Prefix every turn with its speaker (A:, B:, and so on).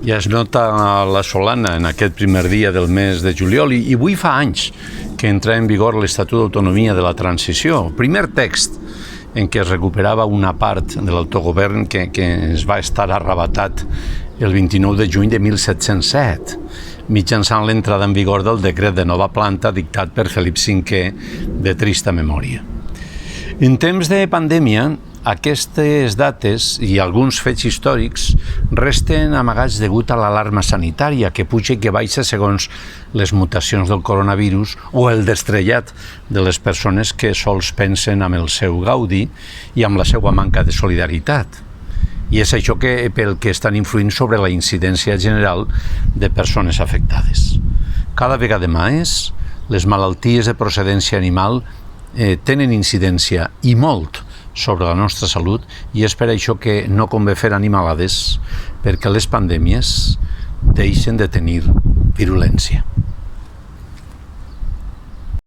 A: Ja es nota la solana en aquest primer dia del mes de juliol i avui fa anys que entra en vigor l'Estatut d'Autonomia de la Transició, primer text en què es recuperava una part de l'autogovern que es va estar arrabatat el 29 de juny de 1707, mitjançant l'entrada en vigor del decret de nova planta dictat per Felip V de trista memòria. En temps de pandèmia, aquestes dates i alguns fets històrics resten amagats degut a l'alarma sanitària que puja i que baixa segons les mutacions del coronavirus o el destrellat de les persones que sols pensen amb el seu gaudi i amb la seva manca de solidaritat. I és això pel que estan influint sobre la incidència general de persones afectades. Cada vegada més, les malalties de procedència animal tenen incidència i molt sobre la nostra salut i és per això que no convé fer animalades perquè les pandèmies deixen de tenir virulència.